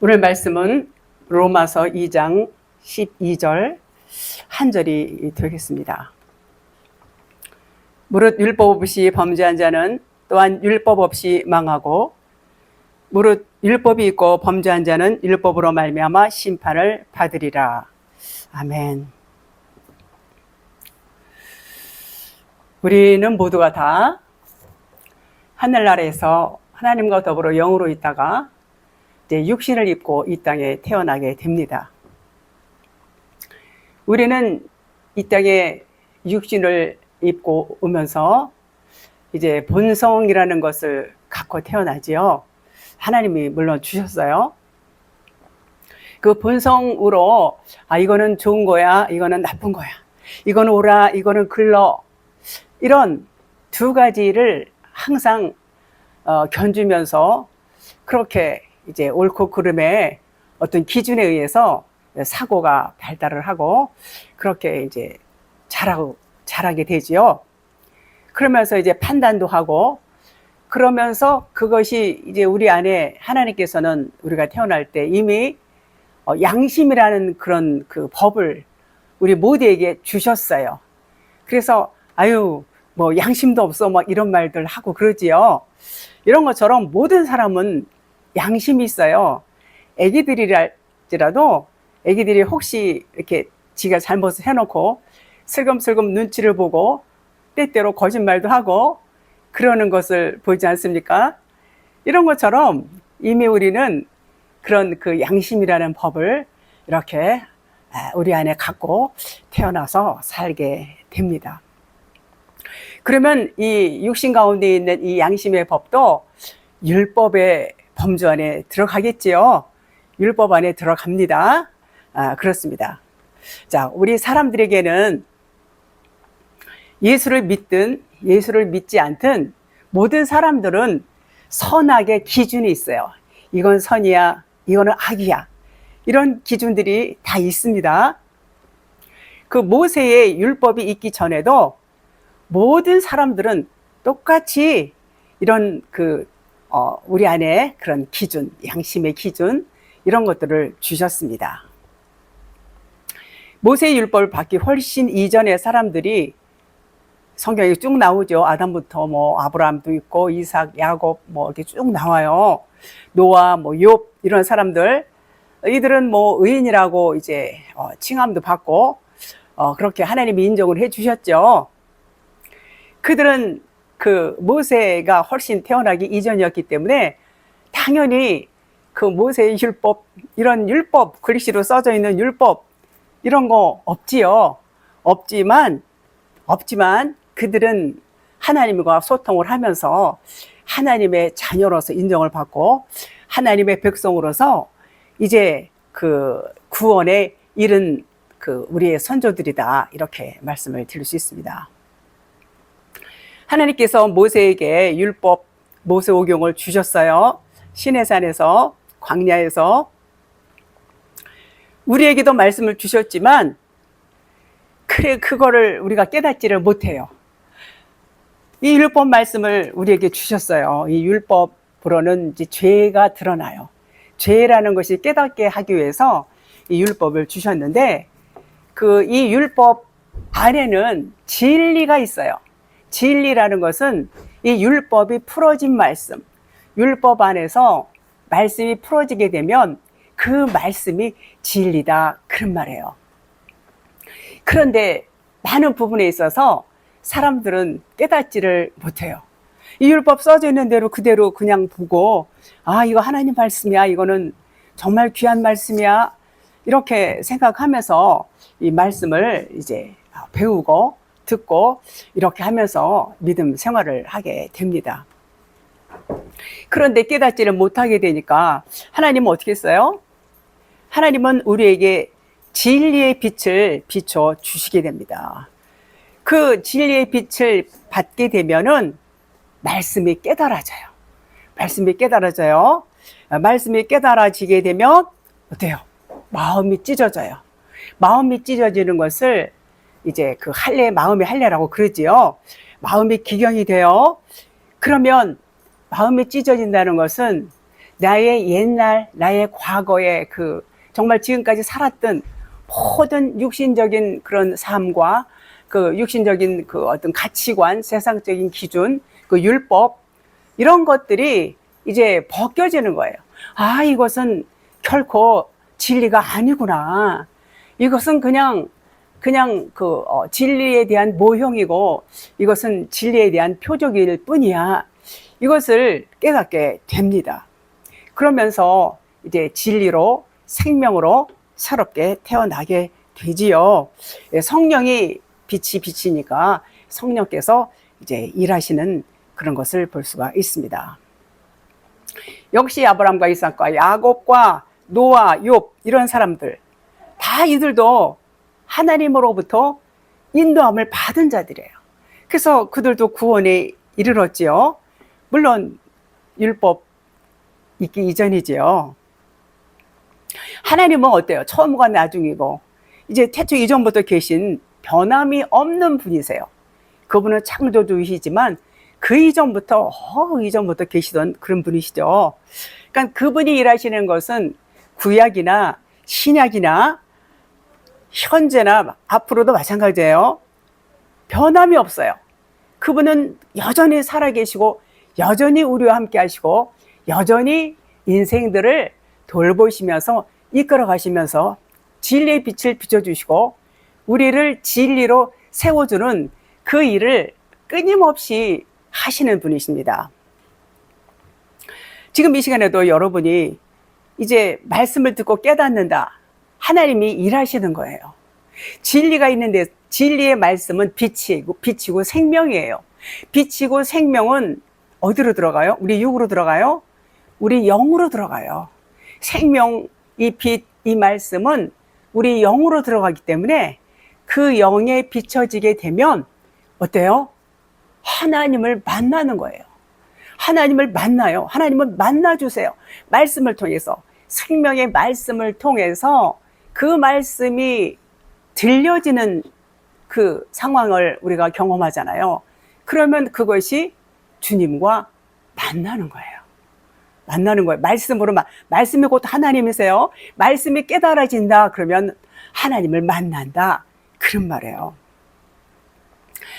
오늘 말씀은 로마서 2장 12절 한 절이 되겠습니다. 무릇 율법 없이 범죄한 자는 또한 율법 없이 망하고 무릇 율법이 있고 범죄한 자는 율법으로 말미암아 심판을 받으리라. 아멘. 우리는 모두가 다 하늘나라에서 하나님과 더불어 영으로 있다가 이제 육신을 입고 이 땅에 태어나게 됩니다. 우리는 이 땅에 육신을 입고 오면서 이제 본성이라는 것을 갖고 태어나지요. 하나님이 물론 주셨어요. 그 본성으로 이거는 좋은 거야, 이거는 나쁜 거야, 이거는 옳아, 이거는 글러, 이런 두 가지를 항상 견주면서 그렇게 이제 옳고 그름의 어떤 기준에 의해서 사고가 발달을 하고 그렇게 이제 자라게 되지요. 그러면서 이제 판단도 하고 그러면서 그것이 이제 우리 안에 하나님께서는 우리가 태어날 때 이미 양심이라는 그런 그 법을 우리 모두에게 주셨어요. 그래서 뭐 양심도 없어 막 이런 말들 하고 그러지요. 이런 것처럼 모든 사람은 양심이 있어요. 애기들이랄지라도 애기들이 혹시 이렇게 지가 잘못을 해놓고 슬금슬금 눈치를 보고 때때로 거짓말도 하고 그러는 것을 보지 않습니까? 이런 것처럼 이미 우리는 그런 그 양심이라는 법을 이렇게 우리 안에 갖고 태어나서 살게 됩니다. 그러면 이 육신 가운데 있는 이 양심의 법도 율법의 범주 안에 들어가겠지요. 율법 안에 들어갑니다. 그렇습니다. 자, 우리 사람들에게는 예수를 믿든 예수를 믿지 않든 모든 사람들은 선악의 기준이 있어요. 이건 선이야, 이거는 악이야. 이런 기준들이 다 있습니다. 그 모세의 율법이 있기 전에도 모든 사람들은 똑같이 이런 우리 안에 그런 기준, 양심의 기준, 이런 것들을 주셨습니다. 모세의 율법을 받기 훨씬 이전의 사람들이 성경에 쭉 나오죠. 아담부터 뭐 아브라함도 있고 이삭, 야곱 뭐 이렇게 쭉 나와요. 노아, 뭐 욥 이런 사람들, 이들은 뭐 의인이라고 이제 칭함도 받고 그렇게 하나님이 인정을 해주셨죠. 그들은 그 모세가 훨씬 태어나기 이전이었기 때문에 당연히 그 모세의 율법, 이런 율법, 글씨로 써져 있는 율법 이런 거 없지요. 없지만 그들은 하나님과 소통을 하면서 하나님의 자녀로서 인정을 받고 하나님의 백성으로서 이제 그 구원에 이른 그 우리의 선조들이다, 이렇게 말씀을 드릴 수 있습니다. 하나님께서 모세에게 율법, 모세오경을 주셨어요. 시내산에서, 광야에서. 우리에게도 말씀을 주셨지만 그거를 우리가 깨닫지를 못해요. 이 율법 말씀을 우리에게 주셨어요. 이 율법으로는 이제 죄가 드러나요. 죄라는 것이 깨닫게 하기 위해서 이 율법을 주셨는데 이 율법 안에는 진리가 있어요. 진리라는 것은 이 율법이 풀어진 말씀, 율법 안에서 말씀이 풀어지게 되면 그 말씀이 진리다, 그런 말이에요. 그런데 많은 부분에 있어서 사람들은 깨닫지를 못해요. 이 율법 써져 있는 대로 그대로 그냥 보고 이거 하나님 말씀이야, 이거는 정말 귀한 말씀이야, 이렇게 생각하면서 이 말씀을 이제 배우고 듣고 이렇게 하면서 믿음 생활을 하게 됩니다. 그런데 깨닫지를 못하게 되니까 하나님은 어떻게 했어요? 하나님은 우리에게 진리의 빛을 비춰 주시게 됩니다. 그 진리의 빛을 받게 되면은 말씀이 깨달아져요. 말씀이 깨달아져요. 말씀이 깨달아지게 되면 어때요? 마음이 찢어져요. 마음이 찢어지는 것을 이제 그 마음의 할례라고 그러지요. 마음이 기경이 돼요. 그러면 마음이 찢어진다는 것은 나의 옛날, 나의 과거의 그 정말 지금까지 살았던 모든 육신적인 그런 삶과 그 육신적인 그 어떤 가치관, 세상적인 기준, 그 율법, 이런 것들이 이제 벗겨지는 거예요. 아, 이것은 결코 진리가 아니구나. 이것은 그냥 진리에 대한 모형이고 이것은 진리에 대한 표적일 뿐이야. 이것을 깨닫게 됩니다. 그러면서 이제 진리로 생명으로 새롭게 태어나게 되지요. 성령이 빛이니까 성령께서 이제 일하시는 그런 것을 볼 수가 있습니다. 역시 아브라함과 이삭과 야곱과 노아, 욥 이런 사람들 다 이들도 하나님으로부터 인도함을 받은 자들이에요. 그래서 그들도 구원에 이르렀지요. 물론 율법 있기 이전이지요. 하나님은 어때요? 처음과 나중이고 이제 태초 이전부터 계신 변함이 없는 분이세요. 그분은 창조주이시지만 그 이전부터 계시던 그런 분이시죠. 그러니까 그분이 일하시는 것은 구약이나 신약이나 현재나 앞으로도 마찬가지예요. 변함이 없어요. 그분은 여전히 살아계시고 여전히 우리와 함께 하시고 여전히 인생들을 돌보시면서 이끌어 가시면서 진리의 빛을 비춰주시고 우리를 진리로 세워주는 그 일을 끊임없이 하시는 분이십니다. 지금 이 시간에도 여러분이 이제 말씀을 듣고 깨닫는다. 하나님이 일하시는 거예요. 진리가 있는데 진리의 말씀은 빛이고 생명이에요. 빛이고 생명은 어디로 들어가요? 우리 육으로 들어가요? 우리 영으로 들어가요. 생명, 이 빛, 이 말씀은 우리 영으로 들어가기 때문에 그 영에 비춰지게 되면 어때요? 하나님을 만나는 거예요. 하나님을 만나요. 하나님을 만나주세요. 말씀을 통해서, 생명의 말씀을 통해서 그 말씀이 들려지는 그 상황을 우리가 경험하잖아요. 그러면 그것이 주님과 만나는 거예요. 만나는 거예요. 말씀이 곧 하나님이세요. 말씀이 깨달아진다. 그러면 하나님을 만난다. 그런 말이에요.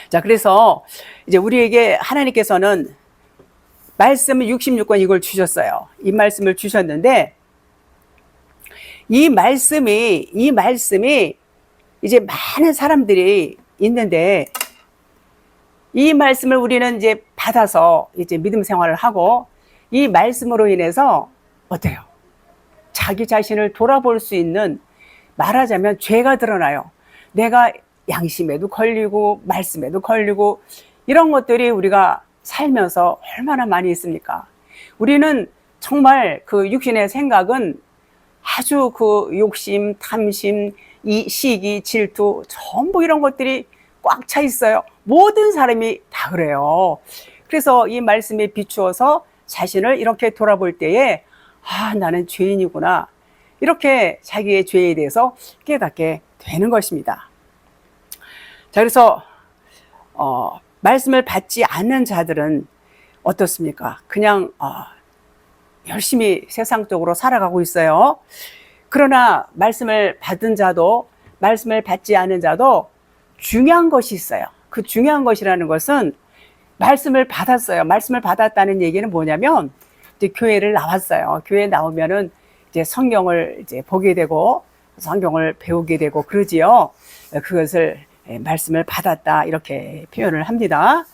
자, 그래서 이제 우리에게 하나님께서는 말씀을 66권 이걸 주셨어요. 이 말씀을 주셨는데 이 말씀이 이제 많은 사람들이 있는데 이 말씀을 우리는 이제 받아서 이제 믿음 생활을 하고 이 말씀으로 인해서 어때요? 자기 자신을 돌아볼 수 있는, 말하자면 죄가 드러나요. 내가 양심에도 걸리고 말씀에도 걸리고 이런 것들이 우리가 살면서 얼마나 많이 있습니까? 우리는 정말 그 육신의 생각은 아주 그 욕심, 탐심, 이 시기, 질투 전부 이런 것들이 꽉 차 있어요. 모든 사람이 다 그래요. 그래서 이 말씀에 비추어서 자신을 이렇게 돌아볼 때에 아, 나는 죄인이구나. 이렇게 자기의 죄에 대해서 깨닫게 되는 것입니다. 자, 그래서 말씀을 받지 않는 자들은 어떻습니까? 그냥 열심히 세상적으로 살아가고 있어요. 그러나 말씀을 받은 자도 말씀을 받지 않은 자도 중요한 것이 있어요. 그 중요한 것이라는 것은 말씀을 받았어요. 말씀을 받았다는 얘기는 뭐냐면 이제 교회를 나왔어요. 교회에 나오면은 이제 성경을 이제 보게 되고 성경을 배우게 되고 그러지요. 그것을 말씀을 받았다 이렇게 표현을 합니다.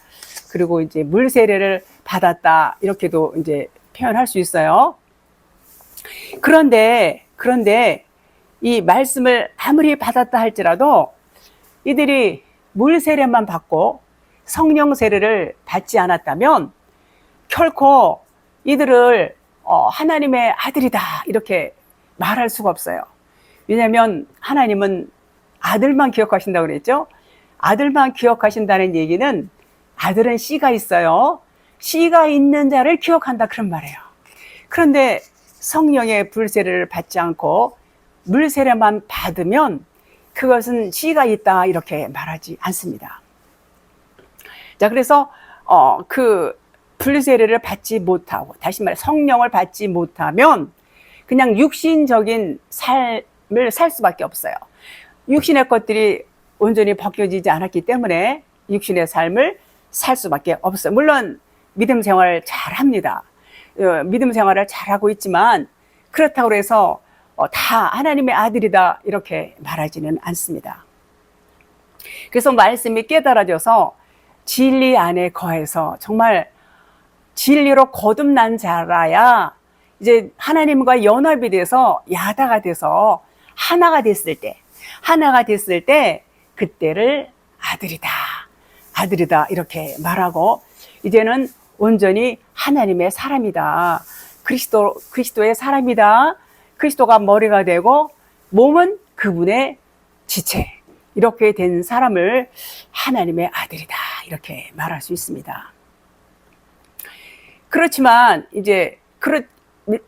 그리고 이제 물 세례를 받았다 이렇게도 이제 표현할 수 있어요. 그런데 이 말씀을 아무리 받았다 할지라도 이들이 물 세례만 받고 성령 세례를 받지 않았다면 결코 이들을 하나님의 아들이다 이렇게 말할 수가 없어요. 왜냐하면 하나님은 아들만 기억하신다고 그랬죠. 아들만 기억하신다는 얘기는 아들은 씨가 있어요. 씨가 있는 자를 기억한다 그런 말이에요. 그런데 성령의 불세례를 받지 않고 물세례만 받으면 그것은 씨가 있다 이렇게 말하지 않습니다. 자, 그래서 그 불세례를 받지 못하고, 다시 말해 성령을 받지 못하면 그냥 육신적인 삶을 살 수밖에 없어요. 육신의 것들이 온전히 벗겨지지 않았기 때문에 육신의 삶을 살 수밖에 없어요. 물론 믿음 생활을 잘합니다. 믿음 생활을 잘하고 있지만 그렇다고 해서 다 하나님의 아들이다 이렇게 말하지는 않습니다. 그래서 말씀이 깨달아져서 진리 안에 거해서 정말 진리로 거듭난 자라야 이제 하나님과 연합이 돼서 야다가 돼서 하나가 됐을 때 그때를 아들이다 이렇게 말하고 이제는 온전히 하나님의 사람이다. 그리스도의 사람이다. 그리스도가 머리가 되고 몸은 그분의 지체. 이렇게 된 사람을 하나님의 아들이다. 이렇게 말할 수 있습니다. 그렇지만 이제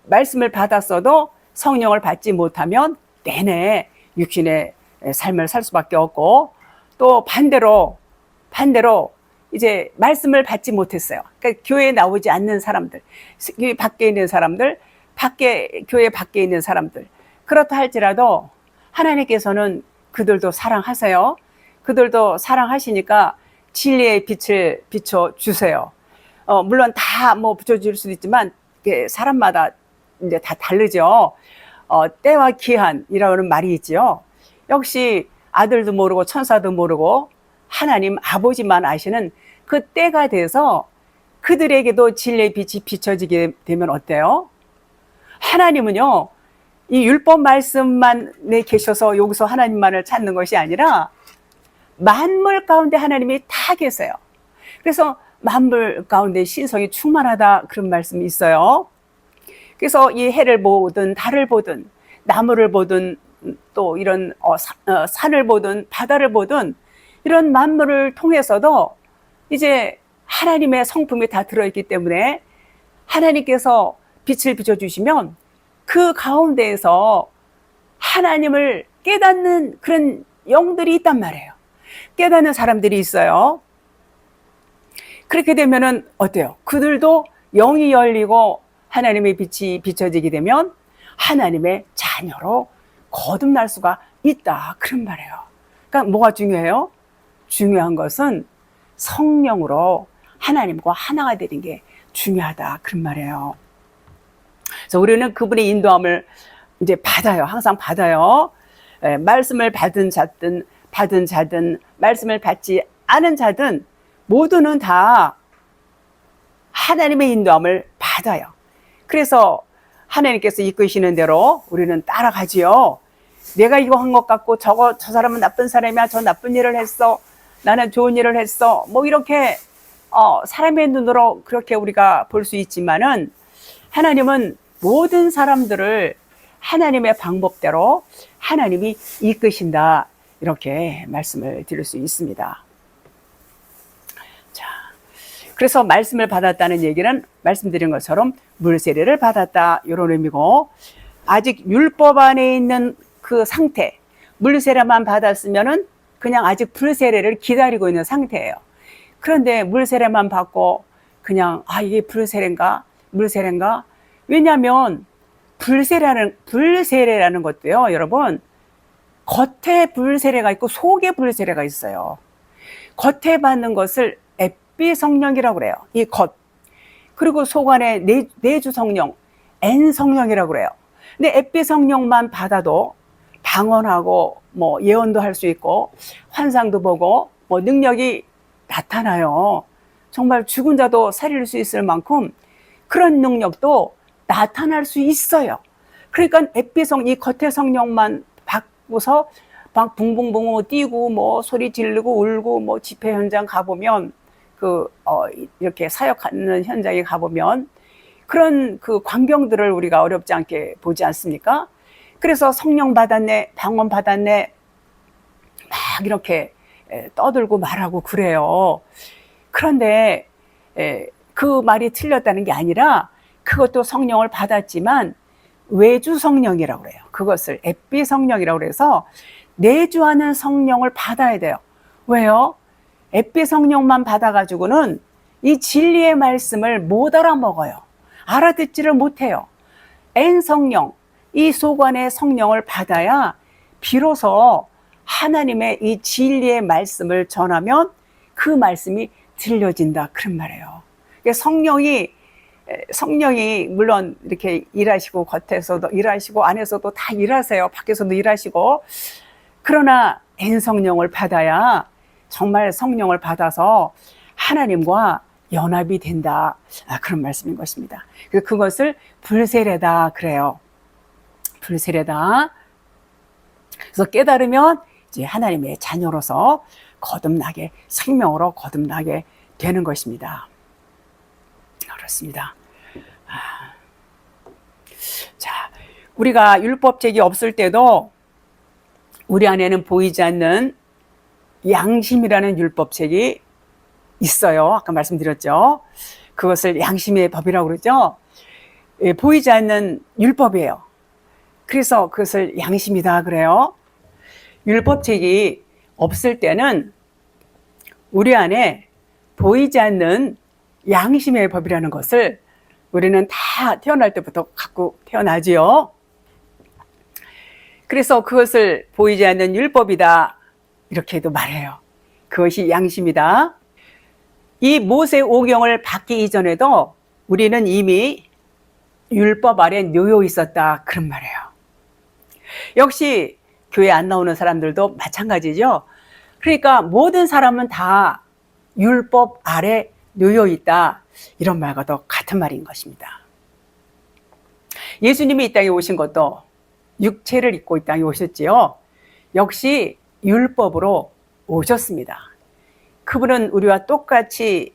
말씀을 받았어도 성령을 받지 못하면 내내 육신의 삶을 살 수밖에 없고 또 반대로 이제 말씀을 받지 못했어요. 그러니까 교회에 나오지 않는 사람들, 밖에 있는 사람들, 교회 밖에 있는 사람들. 그렇다 할지라도 하나님께서는 그들도 사랑하세요. 그들도 사랑하시니까 진리의 빛을 비춰주세요. 물론 다 비춰줄 수도 있지만 사람마다 이제 다 다르죠. 때와 기한이라는 말이 있죠. 역시 아들도 모르고 천사도 모르고 하나님 아버지만 아시는 그 때가 돼서 그들에게도 진리의 빛이 비춰지게 되면 어때요? 하나님은요, 이 율법 말씀만에 계셔서 여기서 하나님만을 찾는 것이 아니라 만물 가운데 하나님이 다 계세요. 그래서 만물 가운데 신성이 충만하다 그런 말씀이 있어요. 그래서 이 해를 보든 달을 보든 나무를 보든 또 이런 산을 보든 바다를 보든 이런 만물을 통해서도 이제 하나님의 성품이 다 들어있기 때문에 하나님께서 빛을 비춰주시면 그 가운데에서 하나님을 깨닫는 그런 영들이 있단 말이에요. 깨닫는 사람들이 있어요. 그렇게 되면은 어때요? 그들도 영이 열리고 하나님의 빛이 비춰지게 되면 하나님의 자녀로 거듭날 수가 있다. 그런 말이에요. 그러니까 뭐가 중요해요? 중요한 것은 성령으로 하나님과 하나가 되는 게 중요하다. 그런 말이에요. 그래서 우리는 그분의 인도함을 이제 받아요. 항상 받아요. 말씀을 받은 자든 말씀을 받지 않은 자든 모두는 다 하나님의 인도함을 받아요. 그래서 하나님께서 이끄시는 대로 우리는 따라가지요. 내가 이거 한 것 같고 저 사람은 나쁜 사람이야. 저 나쁜 일을 했어. 나는 좋은 일을 했어. 이렇게 사람의 눈으로 그렇게 우리가 볼 수 있지만은 하나님은 모든 사람들을 하나님의 방법대로 하나님이 이끄신다. 이렇게 말씀을 드릴 수 있습니다. 자, 그래서 말씀을 받았다는 얘기는 말씀드린 것처럼 물세례를 받았다. 이런 의미고 아직 율법 안에 있는 그 상태, 물세례만 받았으면은 그냥 아직 불세례를 기다리고 있는 상태예요. 그런데 물세례만 받고 그냥 이게 불세례인가? 왜냐하면 불세례라는 것도요, 여러분, 겉에 불세례가 있고 속에 불세례가 있어요. 겉에 받는 것을 앳비 성령이라고 그래요. 이 겉. 그리고 속 안에 내주 성령, N 성령이라고 그래요. 근데 앳비 성령만 받아도 방언하고 예언도 할 수 있고 환상도 보고 능력이 나타나요. 정말 죽은 자도 살릴 수 있을 만큼 그런 능력도 나타날 수 있어요. 그러니까 앳비성 이 겉의 성령만 받고서 막 붕붕붕 뛰고 소리 지르고 울고 집회 현장 가보면 이렇게 사역하는 현장에 가보면 그런 그 광경들을 우리가 어렵지 않게 보지 않습니까? 그래서 성령 받았네, 방언 받았네, 막 이렇게 떠들고 말하고 그래요. 그런데 그 말이 틀렸다는 게 아니라 그것도 성령을 받았지만 외주 성령이라고 그래요. 그것을 앳비 성령이라고 그래서 내주하는 성령을 받아야 돼요. 왜요? 앳비 성령만 받아가지고는 이 진리의 말씀을 못 알아먹어요. 알아듣지를 못해요. 엔 성령, 이 속 안에 성령을 받아야 비로소 하나님의 이 진리의 말씀을 전하면 그 말씀이 들려진다. 그런 말이에요. 성령이 물론 이렇게 일하시고 겉에서도 일하시고 안에서도 다 일하세요. 밖에서도 일하시고. 그러나 엔 성령을 받아야 정말 성령을 받아서 하나님과 연합이 된다. 그런 말씀인 것입니다. 그것을 불세례다 그래요. 불세례다. 그래서 깨달으면 이제 하나님의 자녀로서 거듭나게, 생명으로 거듭나게 되는 것입니다. 그렇습니다. 자, 우리가 율법책이 없을 때도 우리 안에는 보이지 않는 양심이라는 율법책이 있어요. 아까 말씀드렸죠. 그것을 양심의 법이라고 그러죠. 보이지 않는 율법이에요. 그래서 그것을 양심이다 그래요. 율법책이 없을 때는 우리 안에 보이지 않는 양심의 법이라는 것을 우리는 다 태어날 때부터 갖고 태어나지요. 그래서 그것을 보이지 않는 율법이다 이렇게도 말해요. 그것이 양심이다. 이 모세 오경을 받기 이전에도 우리는 이미 율법 아래 놓여 있었다 그런 말이에요. 역시 교회 안 나오는 사람들도 마찬가지죠. 그러니까 모든 사람은 다 율법 아래 놓여 있다 이런 말과 더 같은 말인 것입니다. 예수님이 이 땅에 오신 것도 육체를 입고 이 땅에 오셨지요. 역시 율법으로 오셨습니다. 그분은 우리와 똑같이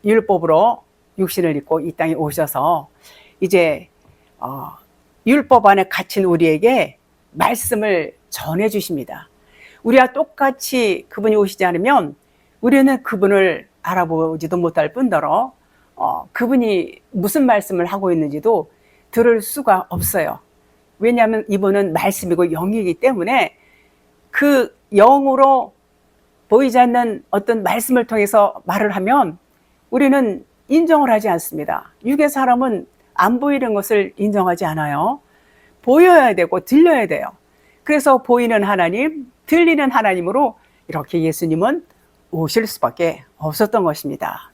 율법으로 육신을 입고 이 땅에 오셔서 이제 율법 안에 갇힌 우리에게 말씀을 전해 주십니다. 우리와 똑같이 그분이 오시지 않으면 우리는 그분을 알아보지도 못할 뿐더러 그분이 무슨 말씀을 하고 있는지도 들을 수가 없어요. 왜냐하면 이분은 말씀이고 영이기 때문에 그 영으로 보이지 않는 어떤 말씀을 통해서 말을 하면 우리는 인정을 하지 않습니다. 육의 사람은 안 보이는 것을 인정하지 않아요. 보여야 되고 들려야 돼요. 그래서 보이는 하나님, 들리는 하나님으로 이렇게 예수님은 오실 수밖에 없었던 것입니다.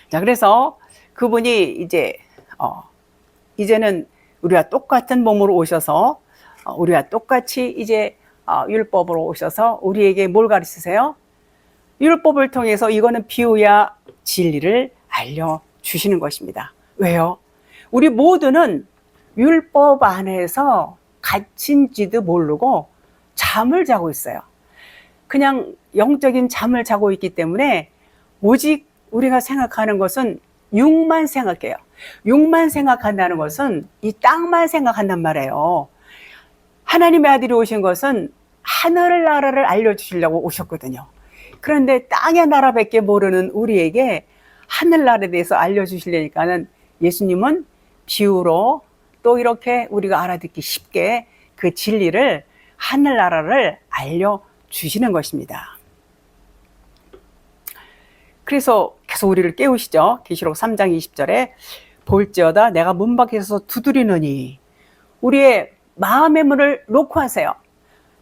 자, 그래서 그분이 이제는 우리와 똑같은 몸으로 오셔서 우리와 똑같이 이제 율법으로 오셔서 우리에게 뭘 가르치세요? 율법을 통해서 이거는 비유야 진리를 알려주시는 것입니다. 왜요? 우리 모두는 율법 안에서 갇힌지도 모르고 잠을 자고 있어요. 그냥 영적인 잠을 자고 있기 때문에 오직 우리가 생각하는 것은 육만 생각해요. 육만 생각한다는 것은 이 땅만 생각한단 말이에요. 하나님의 아들이 오신 것은 하늘나라를 알려주시려고 오셨거든요. 그런데 땅의 나라밖에 모르는 우리에게 하늘나라에 대해서 알려주시려니까는 예수님은 비유로 또 이렇게 우리가 알아듣기 쉽게 그 진리를 하늘나라를 알려주시는 것입니다. 그래서 계속 우리를 깨우시죠. 계시록 3장 20절에 볼지어다 내가 문 밖에서 두드리느니 우리의 마음의 문을 놓고 하세요.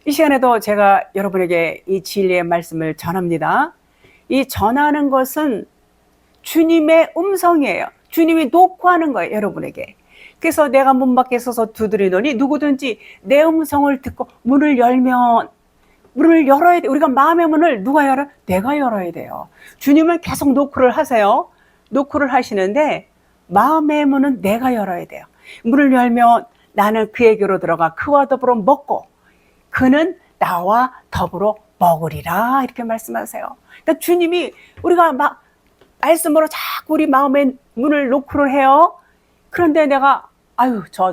이 시간에도 제가 여러분에게 이 진리의 말씀을 전합니다. 이 전하는 것은 주님의 음성이에요. 주님이 놓고 하는 거예요, 여러분에게. 그래서 내가 문 밖에 서서 두드리노니 누구든지 내 음성을 듣고 문을 열면 문을 열어야 돼. 우리가 마음의 문을 누가 열어? 내가 열어야 돼요. 주님은 계속 노크를 하세요. 노크를 하시는데 마음의 문은 내가 열어야 돼요. 문을 열면 나는 그에게로 들어가 그와 더불어 먹고 그는 나와 더불어 먹으리라 이렇게 말씀하세요. 그러니까 주님이 우리가 말씀으로 자꾸 우리 마음의 문을 노크를 해요. 그런데 내가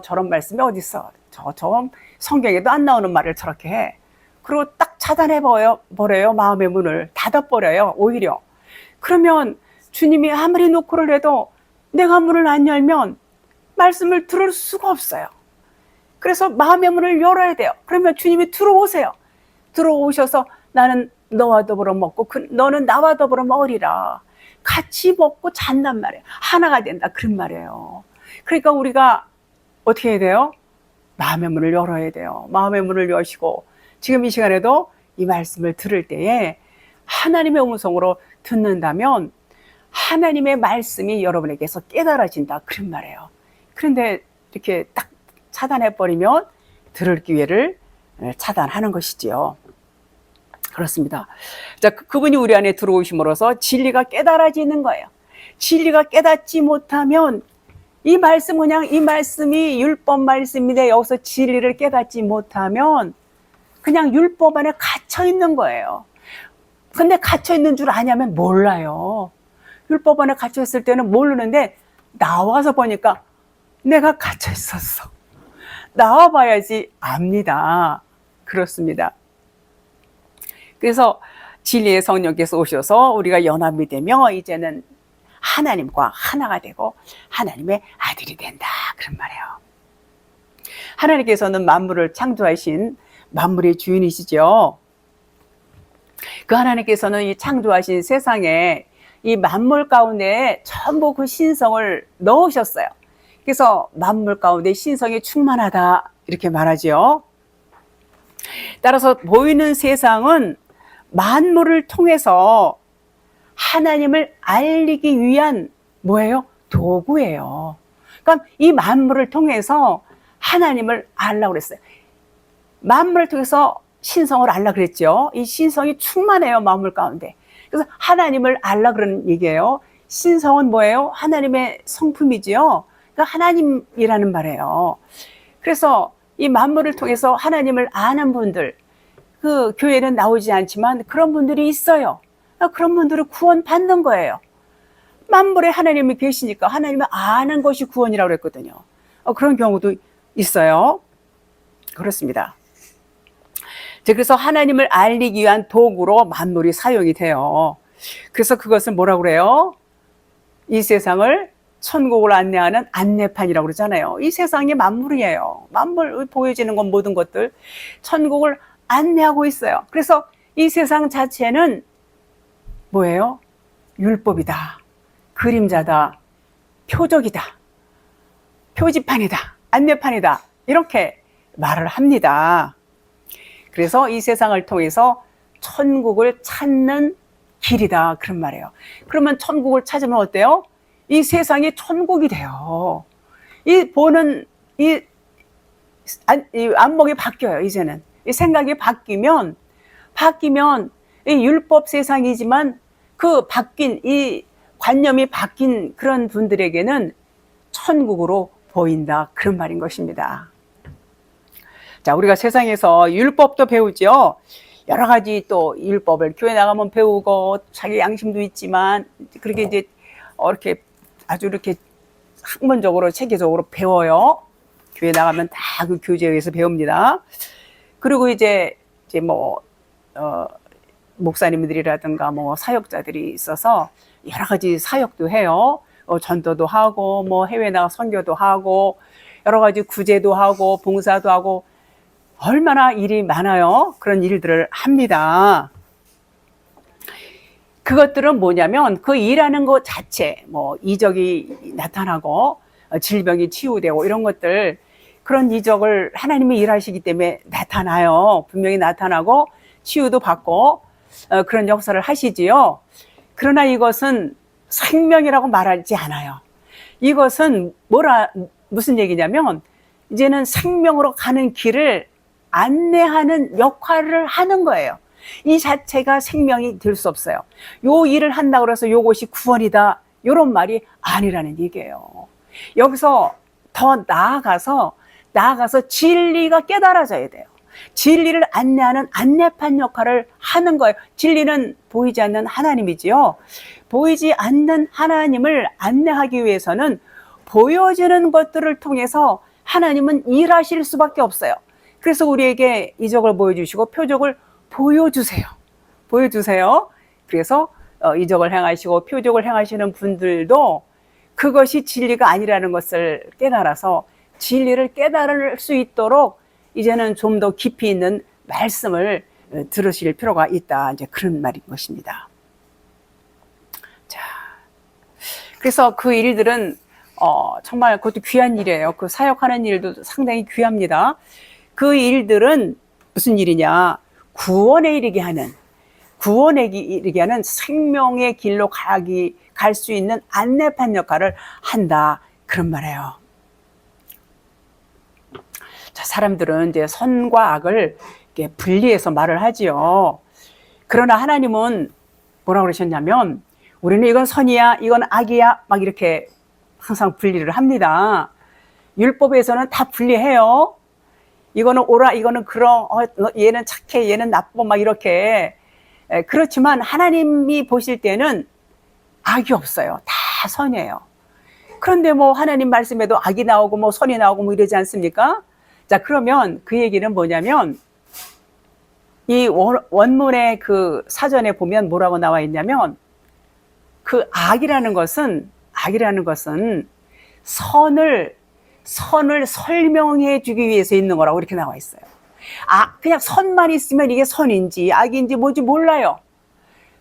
저런 말씀이 어디 있어? 저 성경에도 안 나오는 말을 저렇게 해. 그리고 딱 차단해 버려요. 마음의 문을 닫아버려요. 오히려. 그러면 주님이 아무리 노크를 해도 내가 문을 안 열면 말씀을 들을 수가 없어요. 그래서 마음의 문을 열어야 돼요. 그러면 주님이 들어오세요. 들어오셔서 나는 너와 더불어 먹고 너는 나와 더불어 먹으리라. 같이 먹고 잔단 말이에요. 하나가 된다 그런 말이에요. 그러니까 우리가 어떻게 해야 돼요? 마음의 문을 열어야 돼요. 마음의 문을 여시고 지금 이 시간에도 이 말씀을 들을 때에 하나님의 음성으로 듣는다면 하나님의 말씀이 여러분에게서 깨달아진다 그런 말이에요. 그런데 이렇게 딱 차단해버리면 들을 기회를 차단하는 것이지요. 그렇습니다. 자, 그분이 우리 안에 들어오심으로써 진리가 깨달아지는 거예요. 진리가 깨닫지 못하면 이 말씀 그냥 이 말씀이 율법 말씀인데 여기서 진리를 깨닫지 못하면 그냥 율법 안에 갇혀 있는 거예요. 근데 갇혀 있는 줄 아냐면 몰라요. 율법 안에 갇혀 있을 때는 모르는데 나와서 보니까 내가 갇혀 있었어. 나와 봐야지 압니다. 그렇습니다. 그래서 진리의 성령께서 오셔서 우리가 연합이 되며 이제는 하나님과 하나가 되고 하나님의 아들이 된다 그런 말이에요. 하나님께서는 만물을 창조하신 만물의 주인이시죠. 그 하나님께서는 이 창조하신 세상에 이 만물 가운데 전부 그 신성을 넣으셨어요. 그래서 만물 가운데 신성이 충만하다 이렇게 말하죠. 따라서 보이는 세상은 만물을 통해서 하나님을 알리기 위한 뭐예요? 도구예요. 그러니까 이 만물을 통해서 하나님을 알라고 그랬어요. 만물을 통해서 신성을 알라 그랬죠. 이 신성이 충만해요, 만물 가운데. 그래서 하나님을 알라 그런 얘기예요. 신성은 뭐예요? 하나님의 성품이지요. 그러니까 하나님이라는 말이에요. 그래서 이 만물을 통해서 하나님을 아는 분들, 그 교회는 나오지 않지만 그런 분들이 있어요. 그런 분들은 구원 받는 거예요. 만물에 하나님이 계시니까 하나님을 아는 것이 구원이라고 그랬거든요. 그런 경우도 있어요. 그렇습니다. 그래서 하나님을 알리기 위한 도구로 만물이 사용이 돼요. 그래서 그것을 뭐라고 그래요? 이 세상을 천국을 안내하는 안내판이라고 그러잖아요. 이 세상이 만물이에요. 만물 보여지는 건 모든 것들 천국을 안내하고 있어요. 그래서 이 세상 자체는 뭐예요? 율법이다, 그림자다, 표적이다, 표지판이다, 안내판이다 이렇게 말을 합니다. 그래서 이 세상을 통해서 천국을 찾는 길이다 그런 말이에요. 그러면 천국을 찾으면 어때요? 이 세상이 천국이 돼요. 이 보는 이 안목이 바뀌어요. 이제는 이 생각이 바뀌면 이 율법 세상이지만 그 바뀐 이 관념이 바뀐 그런 분들에게는 천국으로 보인다 그런 말인 것입니다. 자, 우리가 세상에서 율법도 배우죠. 여러 가지 또 율법을 교회 나가면 배우고 자기 양심도 있지만 그렇게 이제 이렇게 아주 이렇게 학문적으로 체계적으로 배워요. 교회 나가면 다 그 교재에서 배웁니다. 그리고 이제 목사님들이라든가 사역자들이 있어서 여러 가지 사역도 해요. 전도도 하고 해외 나가 선교도 하고 여러 가지 구제도 하고 봉사도 하고 얼마나 일이 많아요. 그런 일들을 합니다. 그것들은 뭐냐면 그 일하는 것 자체 이적이 나타나고 질병이 치유되고 이런 것들 그런 이적을 하나님이 일하시기 때문에 나타나요. 분명히 나타나고 치유도 받고 그런 역사를 하시지요. 그러나 이것은 생명이라고 말하지 않아요. 이것은 무슨 얘기냐면 이제는 생명으로 가는 길을 안내하는 역할을 하는 거예요. 이 자체가 생명이 될 수 없어요. 요 일을 한다고 해서 요것이 구원이다 이런 말이 아니라는 얘기예요. 여기서 더 나아가서 진리가 깨달아져야 돼요. 진리를 안내하는 안내판 역할을 하는 거예요. 진리는 보이지 않는 하나님이지요. 보이지 않는 하나님을 안내하기 위해서는 보여지는 것들을 통해서 하나님은 일하실 수밖에 없어요. 그래서 우리에게 이적을 보여주시고 표적을 보여주세요. 그래서 이적을 행하시고 표적을 행하시는 분들도 그것이 진리가 아니라는 것을 깨달아서 진리를 깨달을 수 있도록 이제는 좀 더 깊이 있는 말씀을 들으실 필요가 있다. 이제 그런 말인 것입니다. 자, 그래서 그 일들은 정말 그것도 귀한 일이에요. 그 사역하는 일도 상당히 귀합니다. 그 일들은 무슨 일이냐? 구원에 이르게 하는 생명의 길로 갈 수 있는 안내판 역할을 한다. 그런 말이에요. 자, 사람들은 이제 선과 악을 이렇게 분리해서 말을 하지요. 그러나 하나님은 뭐라고 그러셨냐면, 우리는 이건 선이야, 이건 악이야, 막 이렇게 항상 분리를 합니다. 율법에서는 다 분리해요. 이거는 옳아, 이거는 그러, 얘는 착해, 얘는 나쁘고 막 이렇게. 그렇지만 하나님이 보실 때는 악이 없어요. 다 선이에요. 그런데 뭐 하나님 말씀에도 악이 나오고 뭐 선이 나오고 뭐 이러지 않습니까? 자, 그러면 그 얘기는 뭐냐면, 이 원문의 그 사전에 보면 뭐라고 나와 있냐면, 그 악이라는 것은 선을 설명해 주기 위해서 있는 거라고 이렇게 나와 있어요. 그냥 선만 있으면 이게 선인지 악인지 뭔지 몰라요.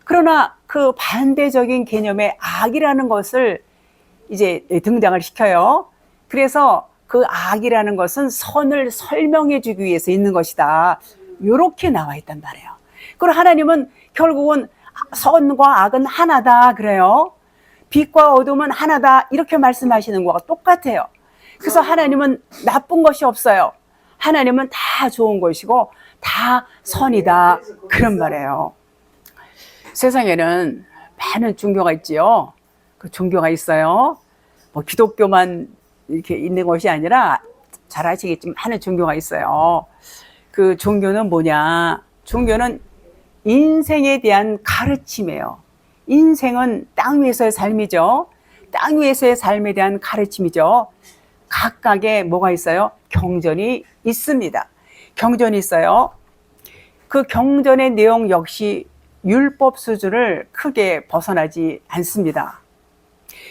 그러나 그 반대적인 개념의 악이라는 것을 이제 등장을 시켜요. 그래서 그 악이라는 것은 선을 설명해 주기 위해서 있는 것이다. 이렇게 나와 있단 말이에요. 그리고 하나님은 결국은 선과 악은 하나다 그래요. 빛과 어둠은 하나다 이렇게 말씀하시는 거와 똑같아요. 그래서 하나님은 나쁜 것이 없어요. 하나님은 다 좋은 것이고 다 선이다 그런 말이에요. 세상에는 많은 종교가 있지요. 그 종교가 있어요. 뭐 기독교만 이렇게 있는 것이 아니라 잘 아시겠지만 많은 종교가 있어요. 그 종교는 뭐냐? 종교는 인생에 대한 가르침이에요. 인생은 땅 위에서의 삶이죠. 땅 위에서의 삶에 대한 가르침이죠. 각각의 뭐가 있어요? 경전이 있습니다. 경전이 있어요. 그 경전의 내용 역시 율법 수준을 크게 벗어나지 않습니다.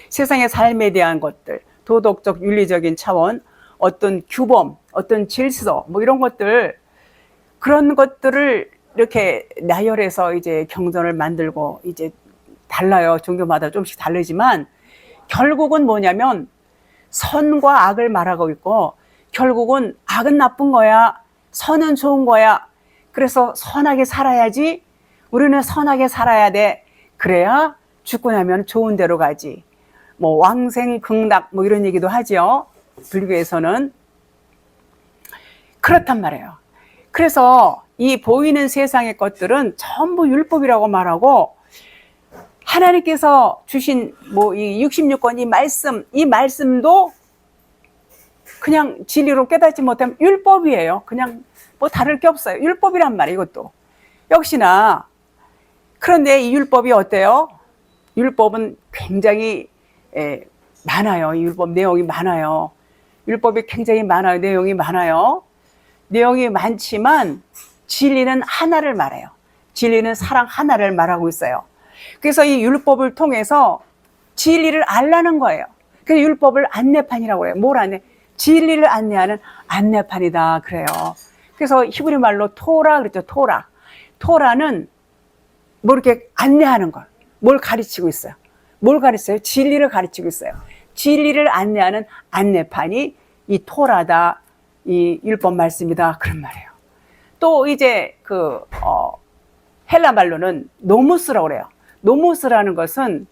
세상의 삶에 대한 것들, 도덕적, 윤리적인 차원, 어떤 규범, 어떤 질서, 뭐 이런 것들, 그런 것들을 이렇게 나열해서 이제 경전을 만들고 이제 달라요. 종교마다 조금씩 다르지만 결국은 뭐냐면 선과 악을 말하고 있고 결국은 악은 나쁜 거야. 선은 좋은 거야. 그래서 선하게 살아야지. 우리는 선하게 살아야 돼. 그래야 죽고 나면 좋은 데로 가지. 뭐 왕생극락 뭐 이런 얘기도 하죠. 불교에서는. 그렇단 말이에요. 그래서 이 보이는 세상의 것들은 전부 율법이라고 말하고 하나님께서 주신 뭐 이 66권 이 말씀도 그냥 진리로 깨닫지 못하면 율법이에요. 그냥 뭐 다를 게 없어요. 율법이란 말이에요, 이것도. 역시나. 그런데 이 율법이 어때요? 율법은 굉장히 많아요. 이 율법 내용이 많아요. 율법이 굉장히 많아요. 내용이 많아요. 내용이 많지만 진리는 하나를 말해요. 진리는 사랑 하나를 말하고 있어요. 그래서 이 율법을 통해서 진리를 알라는 거예요. 그래서 율법을 안내판이라고 해요. 뭘 안내? 진리를 안내하는 안내판이다 그래요. 그래서 히브리 말로 토라 그랬죠. 토라. 토라는 뭐 이렇게 안내하는 걸. 뭘 가르치고 있어요. 뭘 가르쳐요? 진리를 가르치고 있어요. 진리를 안내하는 안내판이 이 토라다. 이 율법 말씀이다. 그런 말이에요. 또 이제 헬라 말로는 노무스라고 그래요. 노무스라는 것은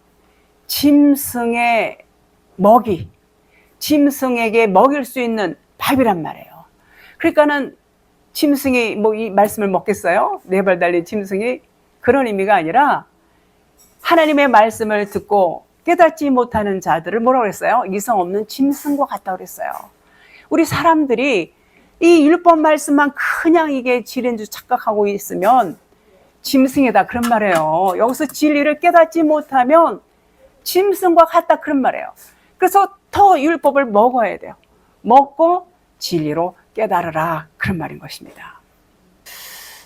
짐승의 먹이, 짐승에게 먹일 수 있는 밥이란 말이에요. 그러니까는 짐승이 뭐 이 말씀을 먹겠어요? 네 발 달린 짐승이? 그런 의미가 아니라 하나님의 말씀을 듣고 깨닫지 못하는 자들을 뭐라고 그랬어요? 이성 없는 짐승과 같다고 그랬어요. 우리 사람들이 이 율법 말씀만 그냥 이게 진리인 줄 착각하고 있으면 짐승이다 그런 말이에요. 여기서 진리를 깨닫지 못하면 짐승과 같다 그런 말이에요. 그래서 더 율법을 먹어야 돼요. 먹고 진리로 깨달으라 그런 말인 것입니다.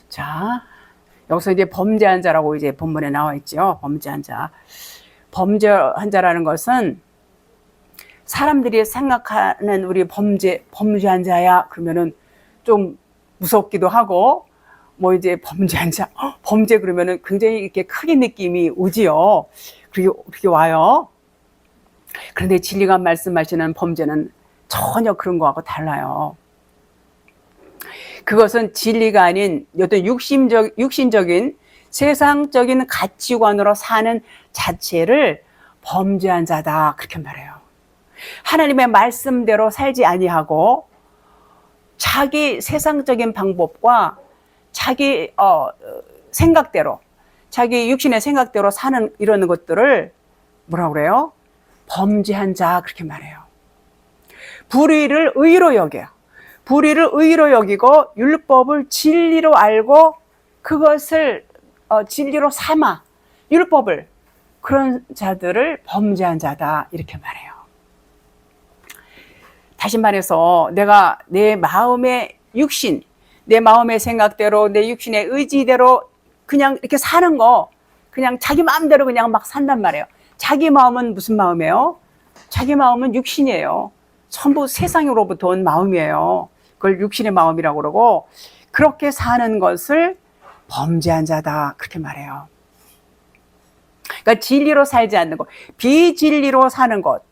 자, 여기서 이제 범죄한 자라고 이제 본문에 나와 있죠. 범죄한 자. 범죄한 자라는 것은 사람들이 생각하는 우리 범죄한 자야 그러면은 좀 무섭기도 하고 뭐 이제 범죄한 자, 범죄 그러면은 굉장히 이렇게 크게 느낌이 오지요. 그게 와요. 그런데 진리가 말씀하시는 범죄는 전혀 그런 거하고 달라요. 그것은 진리가 아닌 어떤 육신적인 세상적인 가치관으로 사는 자체를 범죄한 자다, 그렇게 말해요. 하나님의 말씀대로 살지 아니하고 자기 세상적인 방법과 자기 생각대로, 자기 육신의 생각대로 사는 이런 것들을 뭐라고 그래요? 범죄한 자, 그렇게 말해요. 불의를 의로 여겨요. 불의를 의로 여기고 율법을 진리로 알고 그것을 진리로 삼아 율법을, 그런 자들을 범죄한 자다, 이렇게 말해요. 다시 말해서 내가 내 마음의 육신, 내 마음의 생각대로, 내 육신의 의지대로 그냥 이렇게 사는 거, 그냥 자기 마음대로 그냥 막 산단 말이에요. 자기 마음은 무슨 마음이에요? 자기 마음은 육신이에요. 전부 세상으로부터 온 마음이에요. 그걸 육신의 마음이라고 그러고, 그렇게 사는 것을 범죄한 자다, 그렇게 말해요. 그러니까 진리로 살지 않는 것, 비진리로 사는 것,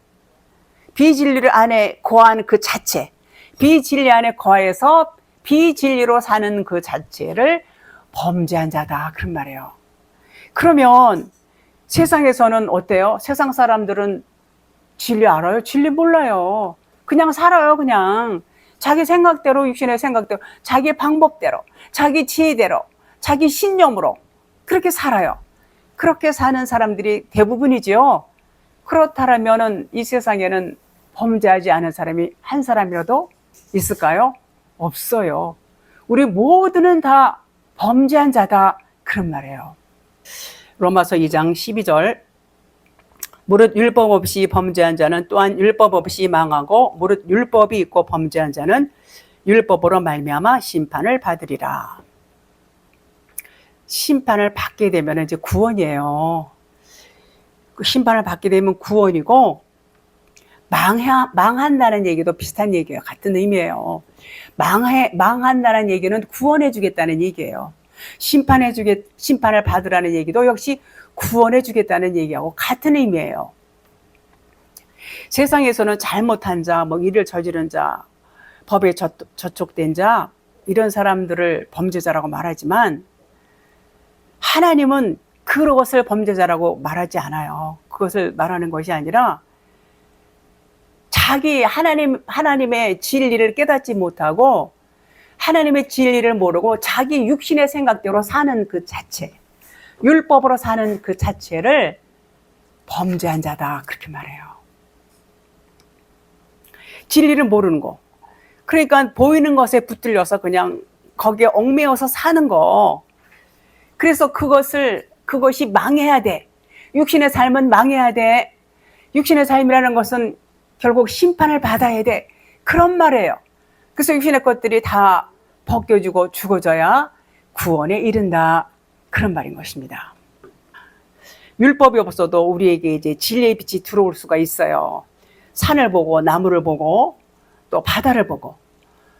비진리 안에 거한 그 자체, 비진리 안에 거해서 비진리로 사는 그 자체를 범죄한 자다, 그런 말이에요. 그러면 세상에서는 어때요? 세상 사람들은 진리 알아요? 진리 몰라요. 그냥 살아요. 그냥 자기 생각대로, 육신의 생각대로, 자기 방법대로, 자기 지혜대로, 자기 신념으로 그렇게 살아요. 그렇게 사는 사람들이 대부분이지요. 그렇다면은 이 세상에는 범죄하지 않은 사람이 한 사람이라도 있을까요? 없어요. 우리 모두는 다 범죄한 자다, 그런 말이에요. 로마서 2장 12절, 무릇 율법 없이 범죄한 자는 또한 율법 없이 망하고 무릇 율법이 있고 범죄한 자는 율법으로 말미암아 심판을 받으리라. 심판을 받게 되면 이제 구원이에요. 그 심판을 받게 되면 구원이고, 망한다는 얘기도 비슷한 얘기예요. 같은 의미예요. 망한다는 얘기는 구원해 주겠다는 얘기예요. 심판을 받으라는 얘기도 역시 구원해 주겠다는 얘기하고 같은 의미예요. 세상에서는 잘못한 자, 일을 저지른 자, 법에 저촉된 자, 이런 사람들을 범죄자라고 말하지만 하나님은 그것을 범죄자라고 말하지 않아요. 그것을 말하는 것이 아니라 자기 하나님의 진리를 깨닫지 못하고 하나님의 진리를 모르고 자기 육신의 생각대로 사는 그 자체, 율법으로 사는 그 자체를 범죄한 자다, 그렇게 말해요. 진리를 모르는 거. 그러니까 보이는 것에 붙들려서 그냥 거기에 얽매여서 사는 거. 그래서 그것이 망해야 돼. 육신의 삶은 망해야 돼. 육신의 삶이라는 것은 결국 심판을 받아야 돼. 그런 말이에요. 그래서 육신의 것들이 다 벗겨지고 죽어져야 구원에 이른다, 그런 말인 것입니다. 율법이 없어도 우리에게 이제 진리의 빛이 들어올 수가 있어요. 산을 보고 나무를 보고 또 바다를 보고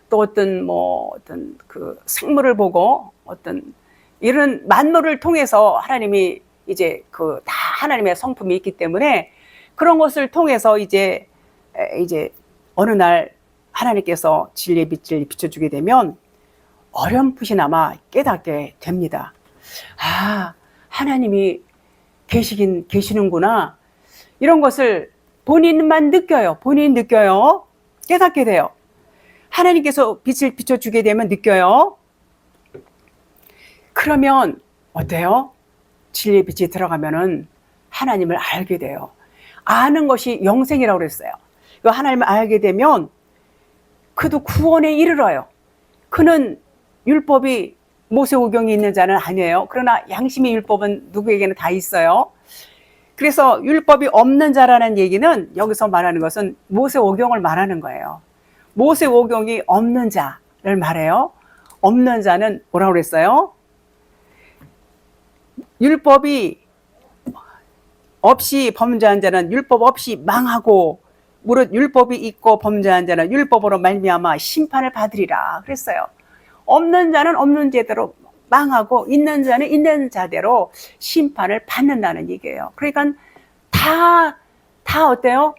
또 어떤 그 생물을 보고 어떤 이런 만물을 통해서 하나님이 이제 그 다 하나님의 성품이 있기 때문에 그런 것을 통해서 이제 어느 날 하나님께서 진리의 빛을 비춰주게 되면 어렴풋이나마 깨닫게 됩니다. 아, 하나님이 계시는구나. 이런 것을 본인만 느껴요. 깨닫게 돼요. 하나님께서 빛을 비춰주게 되면 느껴요. 그러면 어때요? 진리의 빛이 들어가면은 하나님을 알게 돼요. 아는 것이 영생이라고 그랬어요. 하나님을 알게 되면 그도 구원에 이르러요. 그는 율법이 모세오경이 있는 자는 아니에요. 그러나 양심의 율법은 누구에게는 다 있어요. 그래서 율법이 없는 자라는 얘기는 여기서 말하는 것은 모세오경을 말하는 거예요. 모세오경이 없는 자를 말해요. 없는 자는 뭐라고 그랬어요? 율법이 없이 범죄한 자는 율법 없이 망하고 무릇 율법이 있고 범죄한 자는 율법으로 말미암아 심판을 받으리라 그랬어요. 없는 자는 없는 자대로 망하고 있는 자는 있는 자대로 심판을 받는다는 얘기예요. 그러니까 다 다 어때요?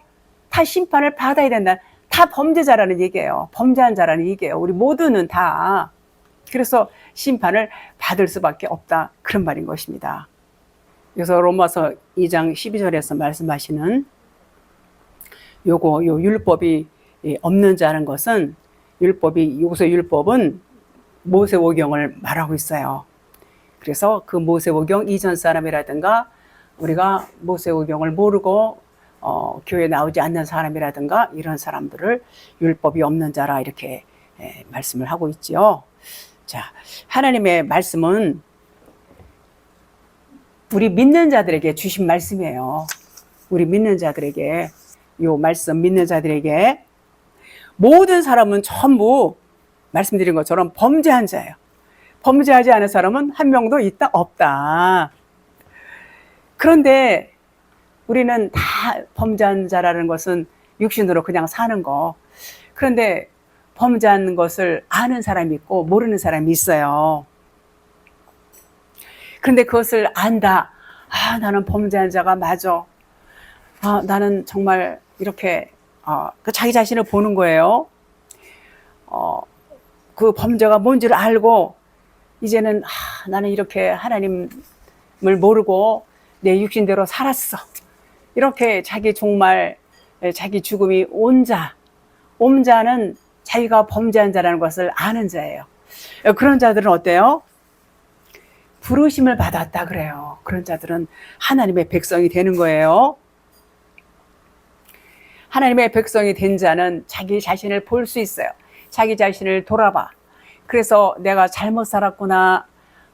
다 심판을 받아야 된다. 다 범죄자라는 얘기예요. 범죄한 자라는 얘기예요. 우리 모두는 다. 그래서 심판을 받을 수밖에 없다. 그런 말인 것입니다. 그래서 로마서 2장 12절에서 말씀하시는 요 율법이 없는 자라는 것은 여기서 율법은 모세오경을 말하고 있어요. 그래서 그 모세오경 이전 사람이라든가 우리가 모세오경을 모르고 교회에 나오지 않는 사람이라든가 이런 사람들을 율법이 없는 자라 이렇게 말씀을 하고 있지요. 자, 하나님의 말씀은 우리 믿는 자들에게 주신 말씀이에요. 우리 믿는 자들에게 요 말씀 믿는 자들에게 모든 사람은 전부 말씀드린 것처럼 범죄한 자예요. 범죄하지 않은 사람은 한 명도 있다 없다. 그런데 우리는 다 범죄한 자라는 것은 육신으로 그냥 사는 거. 그런데 범죄한 것을 아는 사람이 있고 모르는 사람이 있어요. 그런데 그것을 안다. 아, 나는 범죄한 자가 맞아. 아, 나는 정말 이렇게 자기 자신을 보는 거예요. 그 범죄가 뭔지를 알고 이제는 나는 이렇게 하나님을 모르고 내 육신대로 살았어. 이렇게 정말 자기 죽음이 온 자는 자기가 범죄한 자라는 것을 아는 자예요. 그런 자들은 어때요? 부르심을 받았다 그래요. 그런 자들은 하나님의 백성이 되는 거예요. 하나님의 백성이 된 자는 자기 자신을 볼 수 있어요. 자기 자신을 돌아봐. 그래서 내가 잘못 살았구나.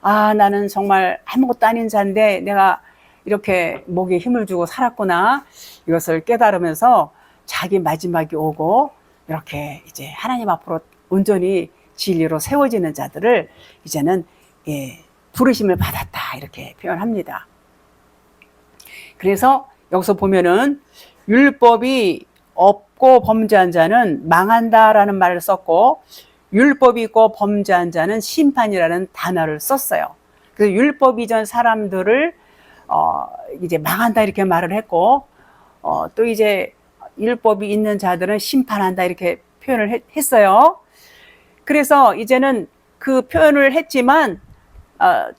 아, 나는 정말 아무것도 아닌 자인데 내가 이렇게 목에 힘을 주고 살았구나. 이것을 깨달으면서 자기 마지막이 오고 이렇게 이제 하나님 앞으로 온전히 진리로 세워지는 자들을 이제는 부르심을 받았다 이렇게 표현합니다. 그래서 여기서 보면은 율법이 없고 범죄한 자는 망한다라는 말을 썼고 율법이 있고 범죄한 자는 심판이라는 단어를 썼어요. 그래서 율법 이전 사람들을 이제 망한다 이렇게 말을 했고 또 이제 율법이 있는 자들은 심판한다 이렇게 표현을 했어요. 그래서 이제는 그 표현을 했지만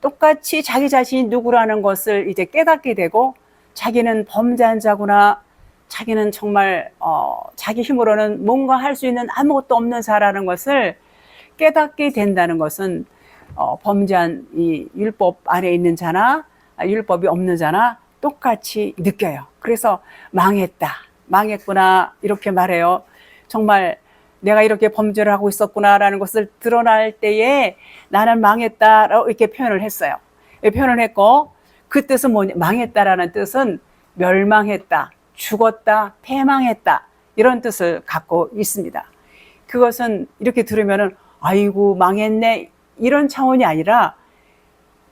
똑같이 자기 자신이 누구라는 것을 이제 깨닫게 되고 자기는 범죄한 자구나. 자기는 정말 자기 힘으로는 뭔가 할 수 있는 아무것도 없는 자라는 것을 깨닫게 된다는 것은 범죄한 이 율법 안에 있는 자나 율법이 없는 자나 똑같이 느껴요. 그래서 망했구나 이렇게 말해요. 정말 내가 이렇게 범죄를 하고 있었구나라는 것을 드러날 때에 나는 망했다라고 이렇게 표현을 했어요. 표현을 했고 그 뜻은 뭐냐? 망했다라는 뜻은 멸망했다. 죽었다, 패망했다 이런 뜻을 갖고 있습니다. 그것은 이렇게 들으면은 아이고 망했네 이런 차원이 아니라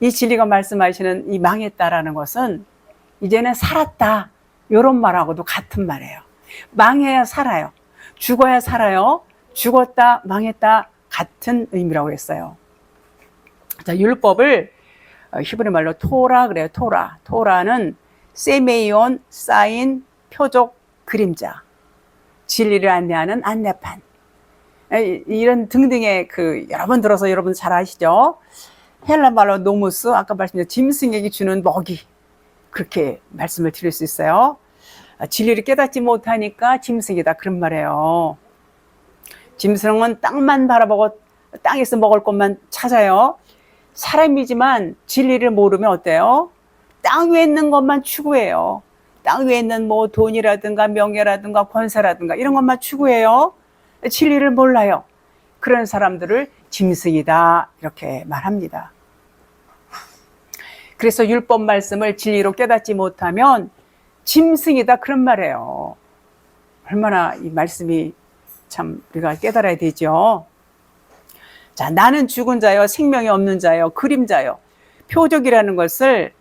이 진리가 말씀하시는 이 망했다라는 것은 이제는 살았다 이런 말하고도 같은 말이에요. 망해야 살아요. 죽어야 살아요. 죽었다, 망했다 같은 의미라고 했어요. 자, 율법을 히브리 말로 토라 그래요. 토라는 세메이온, 사인, 표적, 그림자, 진리를 안내하는 안내판 이런 등등의 여러 번 들어서 여러분 잘 아시죠? 헬라 말로 노무스 아까 말씀드린 짐승에게 주는 먹이 그렇게 말씀을 드릴 수 있어요. 진리를 깨닫지 못하니까 짐승이다 그런 말이에요. 짐승은 땅만 바라보고 땅에서 먹을 것만 찾아요. 사람이지만 진리를 모르면 어때요? 땅 위에 있는 것만 추구해요. 땅 위에 있는 뭐 돈이라든가 명예라든가 권세라든가 이런 것만 추구해요. 진리를 몰라요. 그런 사람들을 짐승이다 이렇게 말합니다. 그래서 율법 말씀을 진리로 깨닫지 못하면 짐승이다 그런 말이에요. 얼마나 이 말씀이 참 우리가 깨달아야 되죠. 자, 나는 죽은 자요, 생명이 없는 자요, 그림자요, 표적이라는 것을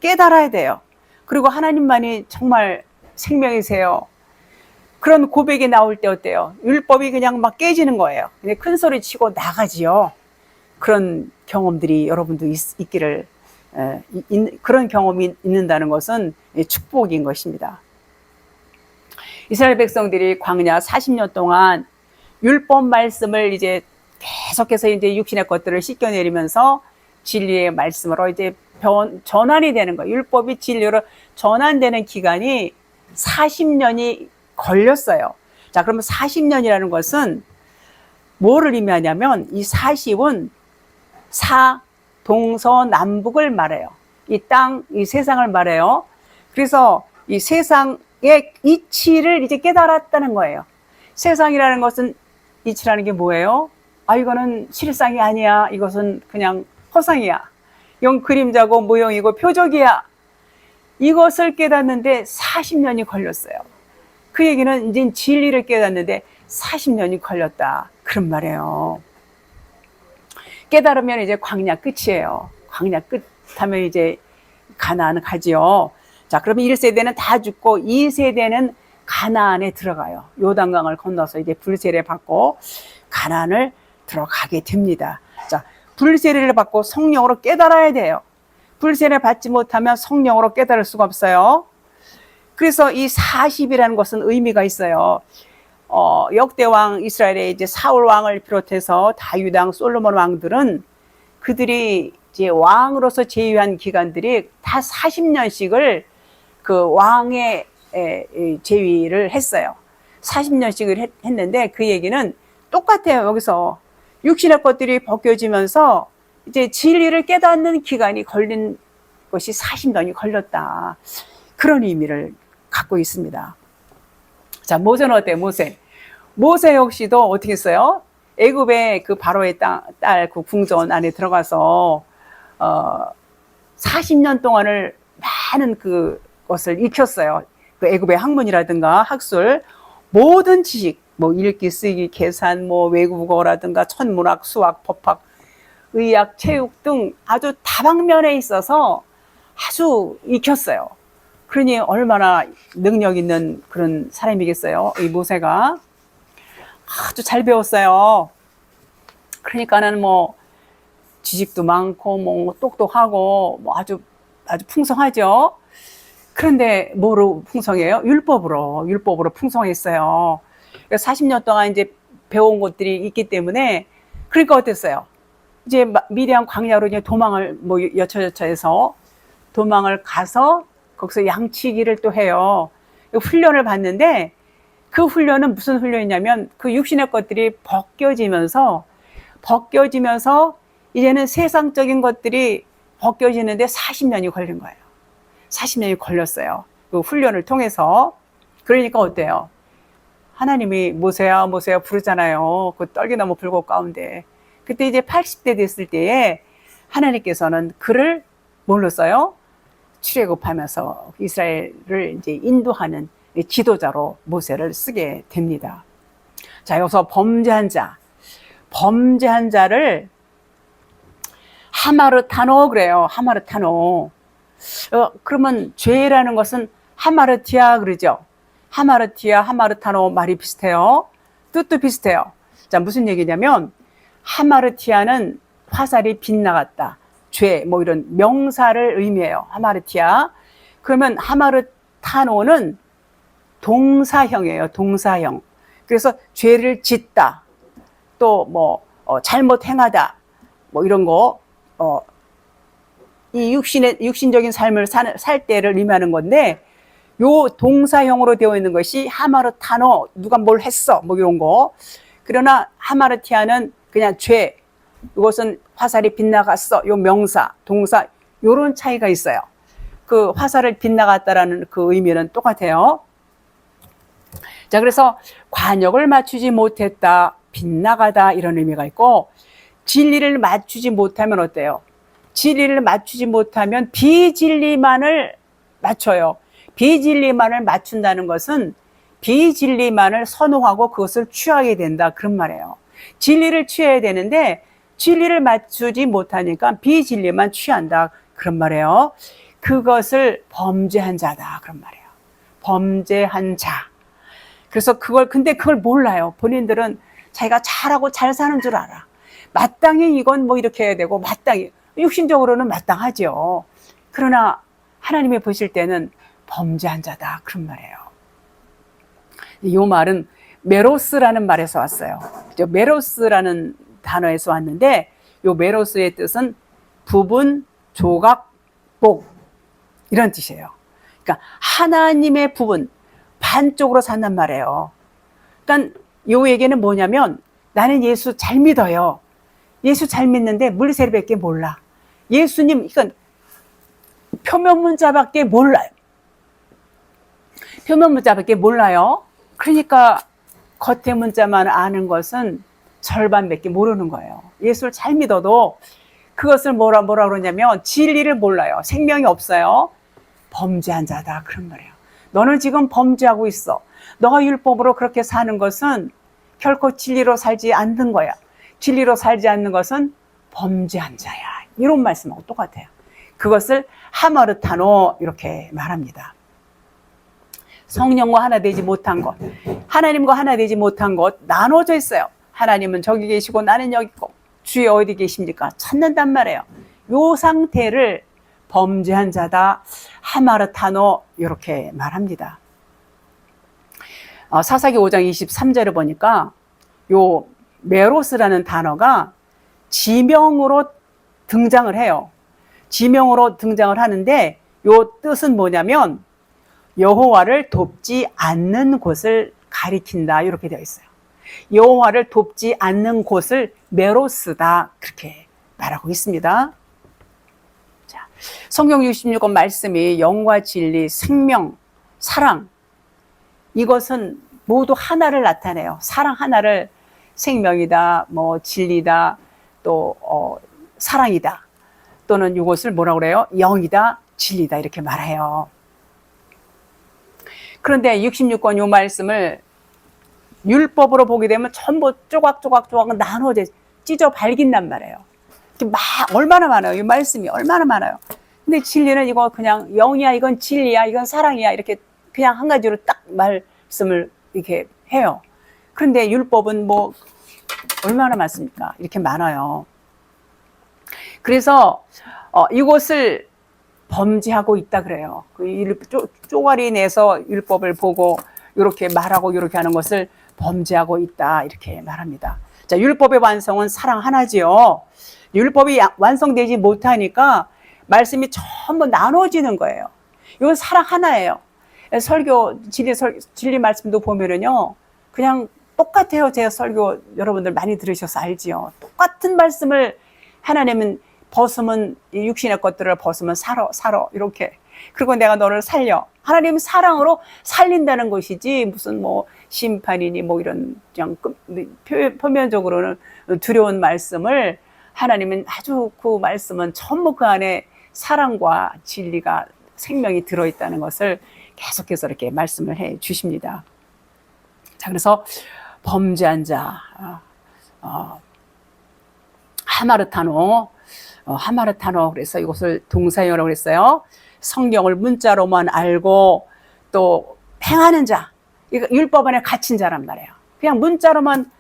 깨달아야 돼요. 그리고 하나님만이 정말 생명이세요. 그런 고백이 나올 때 어때요? 율법이 그냥 막 깨지는 거예요. 그냥 큰 소리 치고 나가지요. 그런 경험들이 여러분도 있기를 그런 경험이 있는다는 것은 축복인 것입니다. 이스라엘 백성들이 광야 40년 동안 율법 말씀을 이제 계속해서 이제 육신의 것들을 씻겨내리면서 진리의 말씀으로 이제 전환이 되는 거예요. 율법이 진리로 전환되는 기간이 40년이 걸렸어요. 자, 그러면 40년이라는 것은 뭐를 의미하냐면 이 40은 동서남북을 말해요. 이 땅, 이 세상을 말해요. 그래서 이 세상의 이치를 이제 깨달았다는 거예요. 세상이라는 것은 이치라는 게 뭐예요? 아, 이거는 실상이 아니야. 이것은 그냥 허상이야. 이건 그림자고 모형이고 표적이야. 이것을 깨닫는데 40년이 걸렸어요. 그 얘기는 이제 진리를 깨닫는데 40년이 걸렸다. 그런 말이에요. 깨달으면 이제 광야 끝이에요. 광야 끝 하면 이제 가나안 가지요. 자, 그러면 1세대는 다 죽고 2세대는 가나안에 들어가요. 요단강을 건너서 이제 불세례 받고 가나안을 들어가게 됩니다. 자, 불세례를 받고 성령으로 깨달아야 돼요. 불세례 받지 못하면 성령으로 깨달을 수가 없어요. 그래서 이 40이라는 것은 의미가 있어요. 역대왕 이스라엘의 이제 사울 왕을 비롯해서 다윗 왕, 솔로몬 왕들은 그들이 이제 왕으로서 제위한 기간들이 다 40년씩을 그 왕의 제위를 했어요. 40년씩을 했는데 그 얘기는 똑같아요. 여기서 육신의 것들이 벗겨지면서 이제 진리를 깨닫는 기간이 걸린 것이 40년이 걸렸다. 그런 의미를 갖고 있습니다. 자, 모세는 어때요? 모세 역시도 어떻게 했어요? 애굽의 그 바로의 딸 그 궁전 안에 들어가서 40년 동안을 많은 그것을 익혔어요. 그 애굽의 학문이라든가 학술, 모든 지식, 뭐 읽기, 쓰기, 계산, 뭐 외국어라든가 천문학, 수학, 법학, 의학, 체육 등 아주 다방면에 있어서 아주 익혔어요. 그러니 얼마나 능력 있는 그런 사람이겠어요. 이 모세가 아주 잘 배웠어요. 그러니까는 뭐 지식도 많고 뭐 똑똑하고 뭐 아주 풍성하죠. 그런데 뭐로 풍성해요? 율법으로 풍성했어요. 40년 동안 이제 배운 것들이 있기 때문에 그러니까 어땠어요? 이제 미디안 광야로 이제 도망을 뭐 여차여차해서 도망을 가서 거기서 양치기를 또 해요. 훈련을 받는데 그 훈련은 무슨 훈련이냐면 그 육신의 것들이 벗겨지면서 이제는 세상적인 것들이 벗겨지는데 40년이 걸린 거예요. 40년이 걸렸어요. 그 훈련을 통해서. 그러니까 어때요? 하나님이 모세야 부르잖아요. 그 떨기나무 불꽃 가운데. 그때 이제 80대 됐을 때에 하나님께서는 그를 뭘로 써요? 출애굽하면서 이스라엘을 이제 인도하는 지도자로 모세를 쓰게 됩니다. 자, 여기서 범죄한 자를 하마르타노 그래요. 하마르타노. 그러면 죄라는 것은 하마르티아 그러죠. 하마르티아, 하마르타노 말이 비슷해요. 뜻도 비슷해요. 자, 무슨 얘기냐면 하마르티아는 화살이 빗나갔다. 죄, 뭐 이런 명사를 의미해요. 하마르티아. 그러면 하마르타노는 동사형이에요. 동사형. 그래서 죄를 짓다. 또 뭐 잘못 행하다. 뭐 이런 거 이 육신적인 삶을 살 때를 의미하는 건데 요 동사형으로 되어 있는 것이 하마르타노, 누가 뭘 했어, 뭐 이런 거. 그러나 하마르티아는 그냥 죄, 이것은 화살이 빗나갔어, 요 명사, 동사, 요런 차이가 있어요. 그 화살을 빗나갔다라는 그 의미는 똑같아요. 자, 그래서 관역을 맞추지 못했다, 빗나가다 이런 의미가 있고, 진리를 맞추지 못하면 어때요? 진리를 맞추지 못하면 비진리만을 맞춰요. 비진리만을 맞춘다는 것은 비진리만을 선호하고 그것을 취하게 된다, 그런 말이에요. 진리를 취해야 되는데 진리를 맞추지 못하니까 비진리만 취한다, 그런 말이에요. 그것을 범죄한 자다, 그런 말이에요. 범죄한 자. 그래서 근데 그걸 몰라요. 본인들은 자기가 잘하고 잘 사는 줄 알아. 마땅히 이건 뭐 이렇게 해야 되고, 마땅히 육신적으로는 마땅하죠. 그러나 하나님이 보실 때는 범죄한 자다, 그런 말이에요. 이 말은 메로스라는 말에서 왔어요. 메로스라는 단어에서 왔는데 요 메로스의 뜻은 부분, 조각, 복 이런 뜻이에요. 그러니까 하나님의 부분, 반쪽으로 산단 말이에요. 그러니까 요 얘기는 뭐냐면 나는 예수 잘 믿어요. 예수 잘 믿는데 물리세례밖에 몰라. 예수님, 이건 표면 문자밖에 몰라요. 표면 문자밖에 몰라요. 그러니까 겉의 문자만 아는 것은 절반밖에 모르는 거예요. 예수를 잘 믿어도 그것을 뭐라 그러냐면 진리를 몰라요. 생명이 없어요. 범죄한 자다 그런 말이에요. 너는 지금 범죄하고 있어. 너가 율법으로 그렇게 사는 것은 결코 진리로 살지 않는 거야. 진리로 살지 않는 것은 범죄한 자야. 이런 말씀하고 똑같아요. 그것을 하마르타노 이렇게 말합니다. 성령과 하나 되지 못한 것, 하나님과 하나 되지 못한 것 나눠져 있어요. 하나님은 저기 계시고 나는 여기 있고 주의 어디 계십니까? 찾는단 말이에요. 요 상태를 범죄한 자다, 하마르타노 이렇게 말합니다. 사사기 5장 23절을 보니까 요 메로스라는 단어가 지명으로 등장을 해요. 지명으로 등장을 하는데 요 뜻은 뭐냐면 여호와를 돕지 않는 곳을 가리킨다 이렇게 되어 있어요. 여호와를 돕지 않는 곳을 메로스다 그렇게 말하고 있습니다. 자, 성경 66권 말씀이 영과 진리, 생명, 사랑 이것은 모두 하나를 나타내요. 사랑 하나를 생명이다, 뭐 진리다, 또 사랑이다, 또는 이것을 뭐라고 그래요? 영이다, 진리다 이렇게 말해요. 그런데 66권 요 말씀을 율법으로 보게 되면 전부 조각조각 나눠져 찢어 발긴단 말이에요. 막 얼마나 많아요. 이 말씀이 얼마나 많아요. 근데 진리는 이거 그냥 영이야, 이건 진리야, 이건 사랑이야 이렇게 그냥 한 가지로 딱 말씀을 이렇게 해요. 그런데 율법은 뭐 얼마나 많습니까? 이렇게 많아요. 그래서 이것을 범죄하고 있다 그래요. 쪼가리 내서 율법을 보고 이렇게 말하고 이렇게 하는 것을 범죄하고 있다 이렇게 말합니다. 자, 율법의 완성은 사랑 하나지요. 율법이 완성되지 못하니까 말씀이 전부 나눠지는 거예요. 이건 사랑 하나예요. 설교 진리 말씀도 보면은요, 그냥 똑같아요. 제가 설교 여러분들 많이 들으셔서 알지요. 똑같은 말씀을 하나님은 벗으면 육신의 것들을 벗으면 살아 이렇게. 그리고 내가 너를 살려. 하나님은 사랑으로 살린다는 것이지 무슨 뭐 심판이니 뭐 이런 그냥 표면적으로는 두려운 말씀을 하나님은 아주 그 말씀은 전부 그 안에 사랑과 진리가 생명이 들어있다는 것을 계속해서 이렇게 말씀을 해 주십니다. 자, 그래서 범죄한 자, 하마르타노, 그래서 이것을 동사형이라고 그랬어요. 성경을 문자로만 알고 또 행하는 자, 이거 율법 안에 갇힌 자란 말이에요. 그냥 문자로만,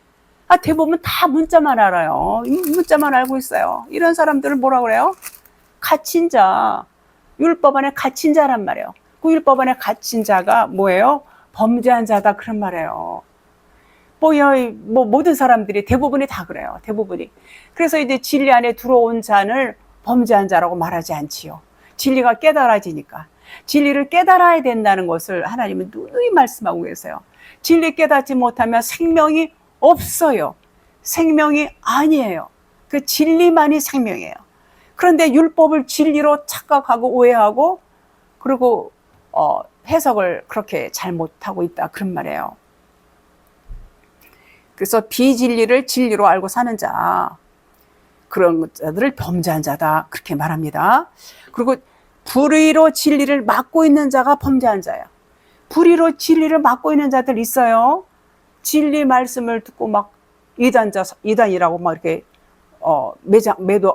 대부분 다 문자만 알아요. 문자만 알고 있어요. 이런 사람들은 뭐라 그래요? 갇힌 자, 율법 안에 갇힌 자란 말이에요. 그 율법 안에 갇힌 자가 뭐예요? 범죄한 자다 그런 말이에요. 뭐 모든 사람들이 대부분이 다 그래요. 대부분이. 그래서 이제 진리 안에 들어온 자를 범죄한 자라고 말하지 않지요. 진리가 깨달아지니까. 진리를 깨달아야 된다는 것을 하나님은 누누이 말씀하고 계세요. 진리 깨닫지 못하면 생명이 없어요. 생명이 아니에요. 그 진리만이 생명이에요. 그런데 율법을 진리로 착각하고 오해하고 그리고 해석을 그렇게 잘못하고 있다 그런 말이에요. 그래서 비진리를 진리로 알고 사는 자, 그런 자들을 범죄한 자다 그렇게 말합니다. 그리고 불의로 진리를 막고 있는 자가 범죄한 자예요. 불의로 진리를 막고 있는 자들 있어요. 진리 말씀을 듣고 막 이단이라고 막 이렇게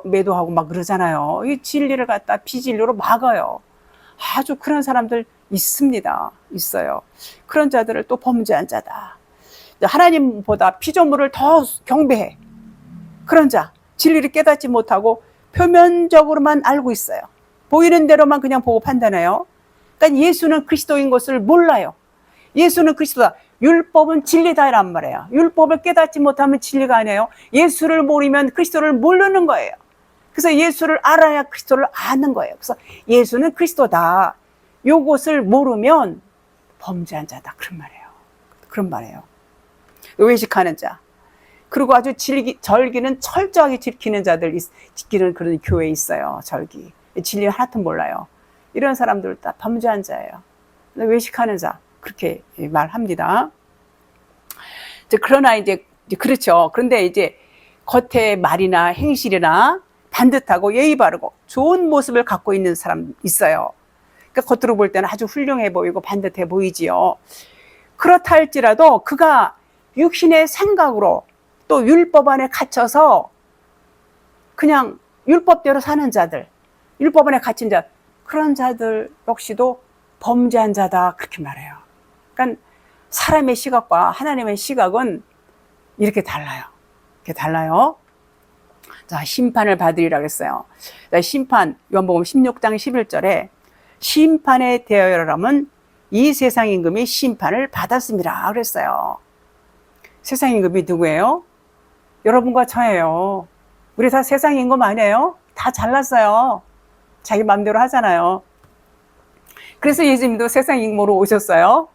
매도하고 막 그러잖아요. 이 진리를 갖다 비진리로 막아요. 아주 그런 사람들 있습니다. 있어요. 그런 자들을 또 범죄한 자다. 하나님보다 피조물을 더 경배해. 그런 자, 진리를 깨닫지 못하고 표면적으로만 알고 있어요. 보이는 대로만 그냥 보고 판단해요. 그러니까 예수는 그리스도인 것을 몰라요. 예수는 그리스도다. 율법은 진리다란 말이에요. 율법을 깨닫지 못하면 진리가 아니에요. 예수를 모르면 그리스도를 모르는 거예요. 그래서 예수를 알아야 그리스도를 아는 거예요. 그래서 예수는 그리스도다. 요것을 모르면 범죄한 자다. 그런 말이에요. 그런 말이에요. 외식하는 자. 그리고 아주 절기는 철저하게 지키는 자들, 지키는 그런 교회에 있어요. 절기. 진리 하나도 몰라요. 이런 사람들 다 범죄한 자예요. 외식하는 자. 그렇게 말합니다. 그러나 이제 그렇죠. 그런데 이제 겉에 말이나 행실이나 반듯하고 예의 바르고 좋은 모습을 갖고 있는 사람 있어요. 그러니까 겉으로 볼 때는 아주 훌륭해 보이고 반듯해 보이지요. 그렇다 할지라도 그가 육신의 생각으로 또 율법 안에 갇혀서 그냥 율법대로 사는 자들, 율법 안에 갇힌 자, 그런 자들 역시도 범죄한 자다. 그렇게 말해요. 그러니까 사람의 시각과 하나님의 시각은 이렇게 달라요. 이렇게 달라요. 자, 심판을 받으리라 그랬어요. 자, 심판, 요한복음 16장 11절에 심판에 대하여라면 이 세상 임금이 심판을 받았습니다. 그랬어요. 세상 임금이 누구예요? 여러분과 저예요. 우리 다 세상 임금 아니에요? 다 잘났어요. 자기 마음대로 하잖아요. 그래서 예수님도 세상 임금으로 오셨어요.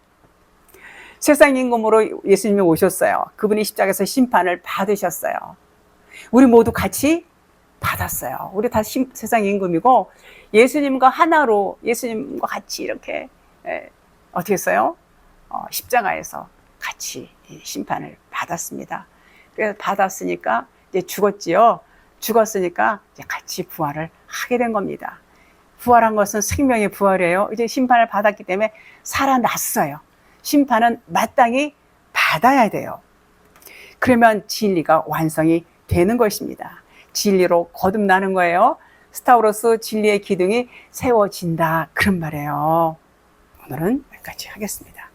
세상 임금으로 예수님이 오셨어요. 그분이 십자가에서 심판을 받으셨어요. 우리 모두 같이 받았어요. 우리 다 세상 임금이고 예수님과 하나로 예수님과 같이 이렇게 어떻게 했어요? 십자가에서 같이 심판을 받았습니다. 그래서 받았으니까 이제 죽었지요. 죽었으니까 이제 같이 부활을 하게 된 겁니다. 부활한 것은 생명의 부활이에요. 이제 심판을 받았기 때문에 살아났어요. 심판은 마땅히 받아야 돼요. 그러면 진리가 완성이 되는 것입니다. 진리로 거듭나는 거예요. 스타우로스 진리의 기둥이 세워진다. 그런 말이에요. 오늘은 여기까지 하겠습니다.